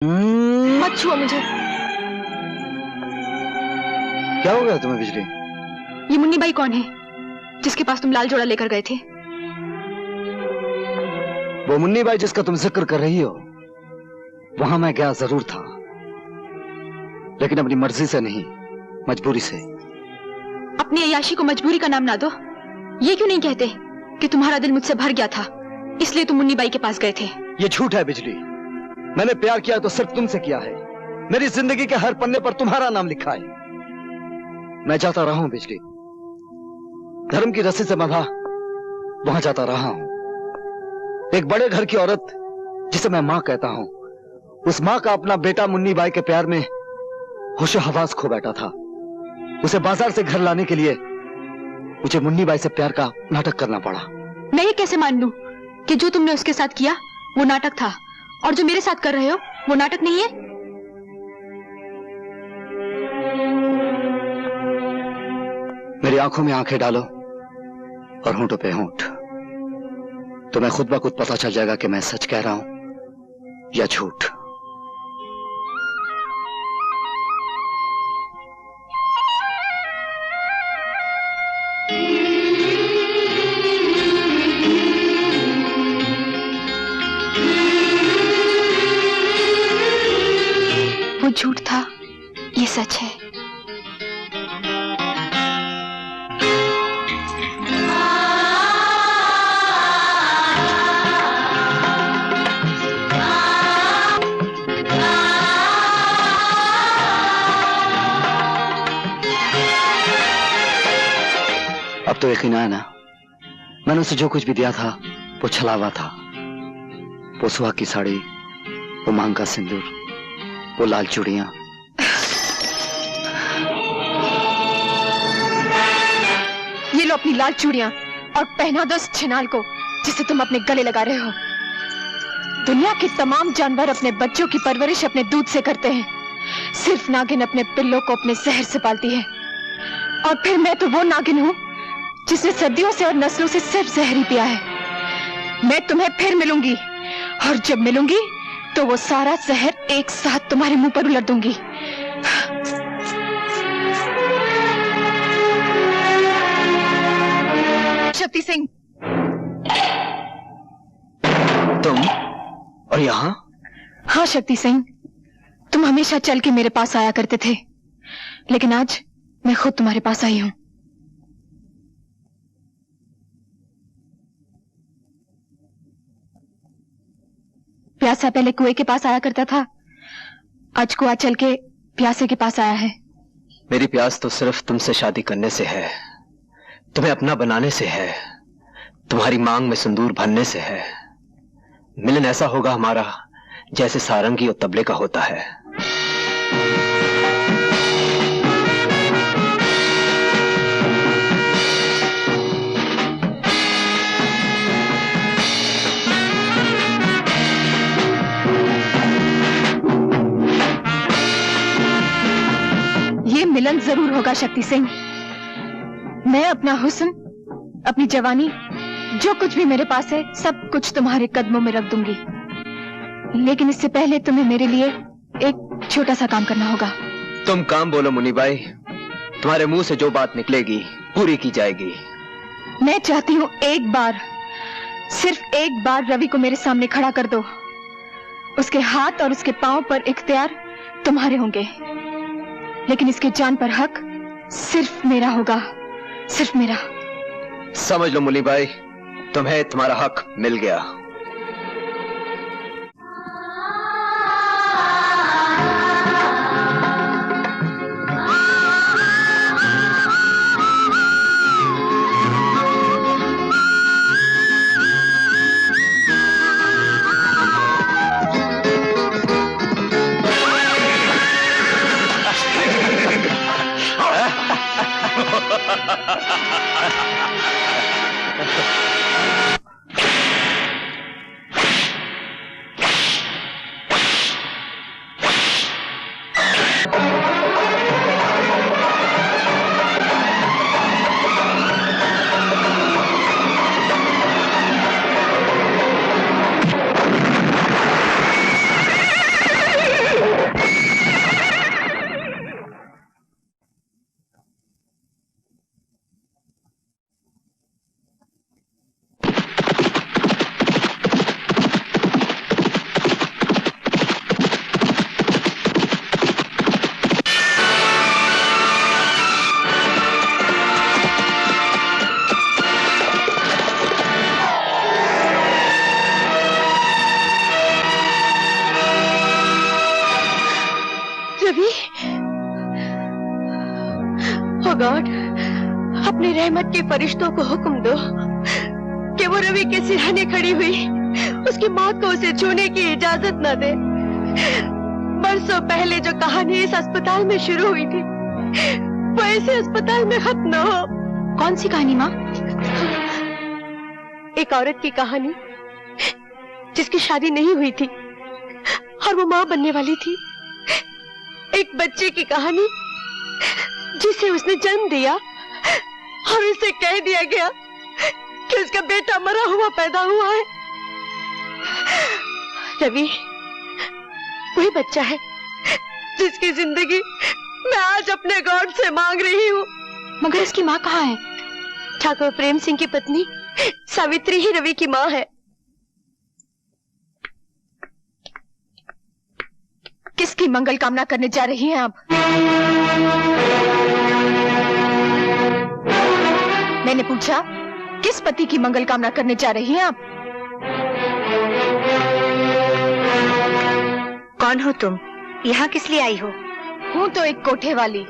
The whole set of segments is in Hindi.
मत छुओ मुझे। क्या हो गया तुम्हें बिजली? ये मुन्नी बाई कौन है जिसके पास तुम लाल जोड़ा लेकर गए थे? वो मुन्नी बाई जिसका तुम जिक्र कर रही हो, वहां मैं गया जरूर था, लेकिन अपनी मर्जी से नहीं, मजबूरी से। अपनी अय्याशी को मजबूरी का नाम ना दो। ये क्यों नहीं कहते कि तुम्हारा दिल मुझसे भर गया था, इसलिए तुम मुन्नी बाई के पास गए थे? ये झूठ है बिजली। मैंने प्यार किया तो सिर्फ तुमसे किया है। मेरी जिंदगी के हर पन्ने पर तुम्हारा नाम लिखा है। मैं जाता रहा हूं बिजली, धर्म की रस्सी से बंधा वहां जाता रहा हूं। एक बड़े घर की औरत जिसे मैं मां कहता हूं, उस मां का अपना बेटा मुन्नी बाई के प्यार में होशो हवास खो बैठा था। उसे बाजार से घर लाने के लिए मुझे मुन्नी बाई से प्यार का नाटक करना पड़ा। मैं ये कैसे मान लूं कि जो तुमने उसके साथ किया वो नाटक था और जो मेरे साथ कर रहे हो वो नाटक नहीं है? मेरी आंखों में आंखें डालो और होंठों पे होंठ, तो मैं खुद ब खुद पता चल जाएगा कि मैं सच कह रहा हूं या झूठ। वो झूठ था, ये सच है। अब तो यकीन आया ना, मैंने उसे जो कुछ भी दिया था वो छलावा था। वो सुहाग की साड़ी, वो मांग का सिंदूर, वो लाल चूड़ियां। ये लो अपनी लाल चूड़ियां और पहना दो उस छिनाल को जिसे तुम अपने गले लगा रहे हो। दुनिया के तमाम जानवर अपने बच्चों की परवरिश अपने दूध से करते हैं, सिर्फ नागिन अपने पिल्लों को अपने जहर से पालती है। और फिर मैं तो वो नागिन हूं जिसने सदियों से और नस्लों से सिर्फ जहर ही पिया है। मैं तुम्हें फिर मिलूंगी और जब मिलूंगी तो वो सारा जहर एक साथ तुम्हारे मुंह पर उलट दूंगी। शक्ति सिंह, तुम और यहाँ? हाँ शक्ति सिंह, तुम हमेशा चल के मेरे पास आया करते थे, लेकिन आज मैं खुद तुम्हारे पास आई हूं। प्यासा पहले कुएं के पास आया करता था, आज कुआं चल के प्यासे के पास आया है। मेरी प्यास तो सिर्फ तुमसे शादी करने से है, तुम्हें अपना बनाने से है, तुम्हारी मांग में सिंदूर भरने से है। मिलन ऐसा होगा हमारा जैसे सारंगी और तबले का होता है। ये मिलन जरूर होगा शक्ति सिंह। मैं अपना हुस्न, अपनी जवानी, जो कुछ भी मेरे पास है, सब कुछ तुम्हारे कदमों में रख दूंगी। लेकिन इससे पहले तुम्हें मेरे लिए एक छोटा सा काम करना होगा। तुम काम बोलो मुन्नी बाई, तुम्हारे मुंह से जो बात निकलेगी पूरी की जाएगी। मैं चाहती हूँ एक बार, सिर्फ एक बार रवि को मेरे सामने खड़ा कर दो। उसके हाथ और उसके पांव पर इख्तियार तुम्हारे होंगे, लेकिन इसके जान पर हक सिर्फ मेरा होगा, सिर्फ मेरा। समझ लो मुन्नी बाई, तुम्हें तुम्हारा हक मिल गया। गॉड, अपने रहमत के फरिश्तों को हुक्म दो कि वो रवि के सिरहाने खड़ी हुई उसकी मौत को उसे छूने की इजाजत न दे। बरसों पहले जो कहानी इस अस्पताल में शुरू हुई थी वो ऐसे अस्पताल में खत्म न हो। कौन सी कहानी माँ? एक औरत की कहानी जिसकी शादी नहीं हुई थी और वो माँ बनने वाली थी। एक बच्चे की कहानी जिसे उसने जन्म दिया और उसे कह दिया गया कि उसका बेटा मरा हुआ पैदा हुआ है। रवि वही बच्चा है जिसकी जिंदगी मैं आज अपने गॉड से मांग रही हूँ। मगर उसकी माँ कहाँ है? ठाकुर प्रेम सिंह की पत्नी सावित्री ही रवि की माँ है। किसकी मंगल कामना करने जा रही हैं आप? मैंने पूछा, किस पति की मंगल कामना करने जा रही हैं आप? कौन हो तुम? यहाँ किस लिए आई हो? हूँ तो एक कोठे वाली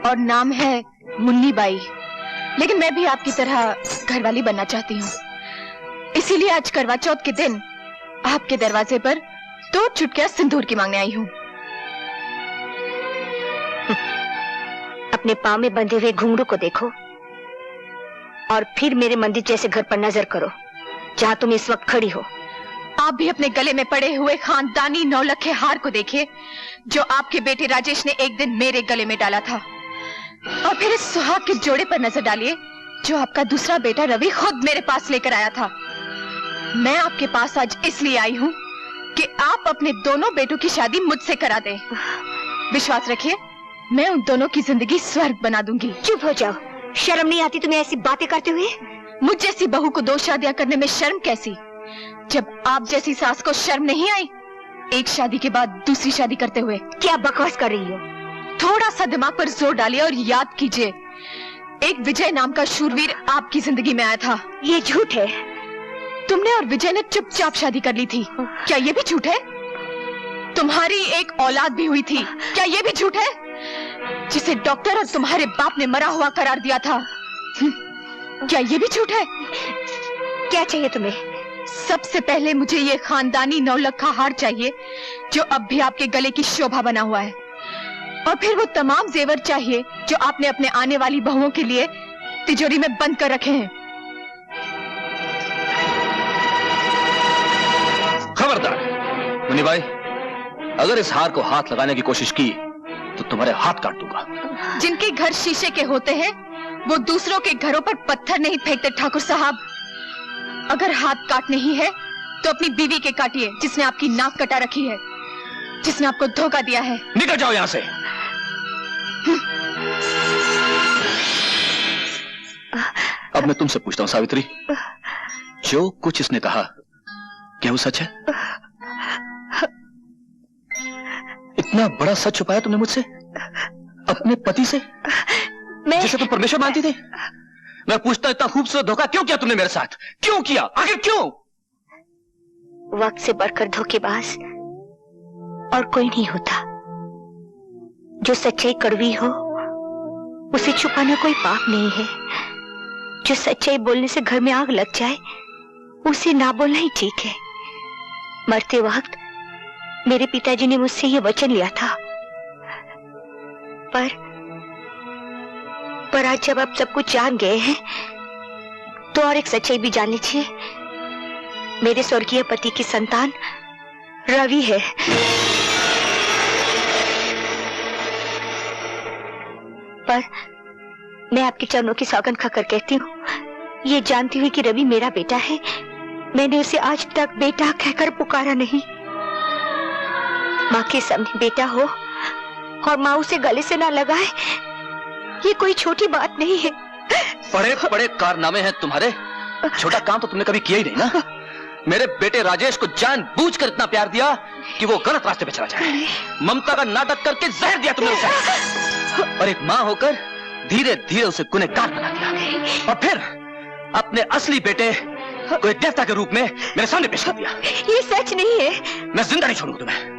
और नाम है मुन्नी बाई, लेकिन मैं भी आपकी तरह घरवाली बनना चाहती हूँ। इसीलिए आज करवा चौथ के दिन आपके दरवाजे पर 2 चुटकियां सिंदूर की मांगने आई हूँ। अपने पाँव में बंधे हुए घुंघरू को देखो और फिर मेरे मंदिर जैसे घर पर नजर करो जहाँ तुम इस वक्त खड़ी हो। आप भी अपने गले में पड़े हुए खानदानी 9 लखे हार को देखिए जो आपके बेटे राजेश ने एक दिन मेरे गले में डाला था, और फिर इस सुहाग के जोड़े पर नजर डालिए जो आपका दूसरा बेटा रवि खुद मेरे पास लेकर आया था। मैं आपके पास आज इसलिए आई हूँ कि आप अपने दोनों बेटों की शादी मुझसे करा दें। विश्वास रखिए, मैं उन दोनों की जिंदगी स्वर्ग बना दूंगी। चुप हो जाओ, शर्म नहीं आती तुम्हें ऐसी बातें करते हुए? मुझ जैसी बहू को 2 शादियां करने में शर्म कैसी, जब आप जैसी सास को शर्म नहीं आई एक शादी के बाद दूसरी शादी करते हुए? क्या बकवास कर रही हो? थोड़ा सा दिमाग पर जोर डालिए और याद कीजिए, एक विजय नाम का शूरवीर आपकी जिंदगी में आया था। ये झूठ है। तुमने और विजय ने चुपचाप शादी कर ली थी, क्या ये भी झूठ है? तुम्हारी एक औलाद भी हुई थी, क्या ये भी झूठ है? जिसे डॉक्टर और तुम्हारे बाप ने मरा हुआ करार दिया था, क्या ये भी झूठ है? क्या चाहिए तुम्हें? सबसे पहले मुझे ये खानदानी 9 लखा हार चाहिए जो अब भी आपके गले की शोभा बना हुआ है, और फिर वो तमाम जेवर चाहिए जो आपने अपने आने वाली बहुओं के लिए तिजोरी में बंद कर रखे हैं। खबरदार मुन्नी बाई, अगर इस हार को हाथ लगाने की कोशिश की तो तुम्हारे हाथ काट दूंगा। जिनके घर शीशे के होते हैं वो दूसरों के घरों पर पत्थर नहीं फेंकते ठाकुर साहब। अगर हाथ काटने ही है तो अपनी बीवी के काटिए जिसने आपकी नाक कटा रखी है, जिसने आपको धोखा दिया है। निकल जाओ यहाँ से। अब मैं तुमसे पूछता हूँ सावित्री, जो कुछ इसने कहा क्या वो सच है? इतना बड़ा सच छुपाया तुमने मुझसे, अपने पति से, जिसे तुम परमेश्वर मानती थी? मैं पूछता इतना खूबसूरत धोखा क्यों किया तुमने मेरे साथ? क्यों किया? आखिर क्यों? वक्त से बढ़कर धोखेबाज और कोई नहीं होता। जो सच्चाई कड़वी हो उसे छुपाना कोई पाप नहीं है। जो सच्चाई बोलने से घर में आग लग जाए उसे ना बोलना ही ठीक है। मरते वक्त मेरे पिताजी ने मुझसे ये वचन लिया था, पर आज जब आप सब कुछ जान गए हैं तो और एक सच्चाई भी जान लीजिए। मेरे स्वर्गीय पति की संतान रवि है। पर मैं आपके चरणों की सौगंध खाकर कहती हूँ, ये जानती हुई कि रवि मेरा बेटा है, मैंने उसे आज तक बेटा कहकर पुकारा नहीं। माँ के सामने बेटा हो और माँ उसे गले से ना लगाए, ये कोई छोटी बात नहीं है। बड़े बड़े कारनामे हैं तुम्हारे, छोटा काम तो तुमने कभी किया ही नहीं ना। मेरे बेटे राजेश को जानबूझकर इतना प्यार दिया कि वो गलत रास्ते पे चला जाए। ममता का नाटक करके जहर दिया तुमने उसे, और एक माँ होकर धीरे धीरे उसे गुनहगार बना दिया, और फिर अपने असली बेटे को एक देवता के रूप में मेरे सामने पेश कर दिया। ये सच नहीं है। मैं जिंदा नहीं छोड़ूंगा तुम्हें।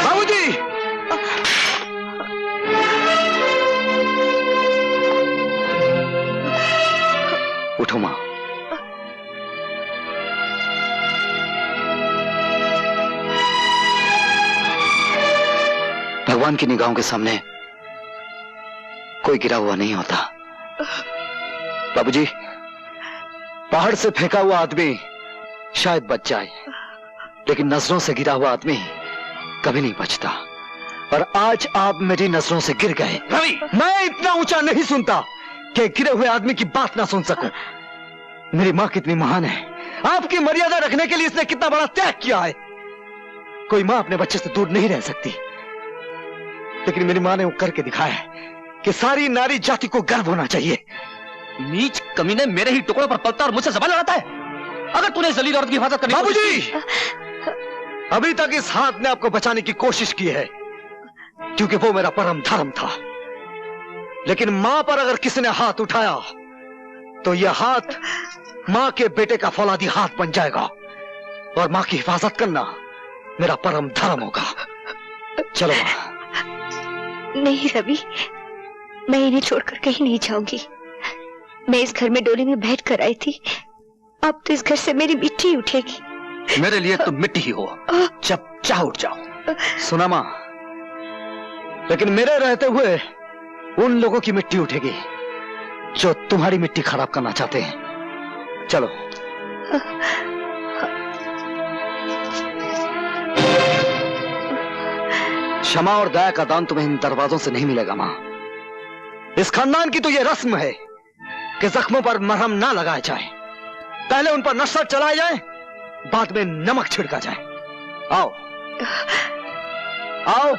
बाबूजी, भगवान की निगाहों के सामने कोई गिरा हुआ नहीं होता। बाबूजी, पहाड़ से फेंका हुआ आदमी शायद बच जाए, लेकिन नजरों से गिरा हुआ आदमी कभी नहीं बचता। और आज आप मेरी नजरों से गिर गए। रवि, मैं इतना ऊंचा नहीं सुनता कि गिरे हुए आदमी की बात ना सुन सकूं। मेरी मां कितनी महान है, आपकी मर्यादा रखने के लिए इसने कितना बड़ा त्याग किया है। कोई मां अपने बच्चे से दूर नहीं रह सकती, लेकिन मेरी मां ने वो करके दिखाया है कि सारी नारी जाति को गर्व होना चाहिए। नीच कमीने मेरे ही टुकड़ों पर पलता और मुझसे सवाल लड़ाता है। अगर तूने जलील औरत की हिफाजत करनी बाबूजी, अभी तक इस हाथ ने आपको बचाने की कोशिश की है, क्योंकि वो मेरा परम धर्म था। लेकिन मां पर अगर किसी ने हाथ उठाया तो यह हाथ मां के बेटे का फौलादी हाथ बन जाएगा, और मां की हिफाजत करना मेरा परम धर्म होगा। चलो मां। नहीं रवि, मैं इन्हें छोड़कर कहीं नहीं जाऊंगी। मैं इस घर में डोली में बैठ कर आई थी, अब तो इस घर से मेरी मिट्टी उठेगी। मेरे लिए तुम मिट्टी ही हो, जब चाह उठ जाओ। सुना मां, लेकिन मेरे रहते हुए उन लोगों की मिट्टी उठेगी जो तुम्हारी मिट्टी खराब करना चाहते हैं। चलो। क्षमा और दया का दान तुम्हें इन दरवाजों से नहीं मिलेगा मां। इस खानदान की तो यह रस्म है कि जख्मों पर मरहम ना लगाया जाए, पहले उन पर नशा चलाया जाए, बाद में नमक छिड़का जाए। आओ आओ।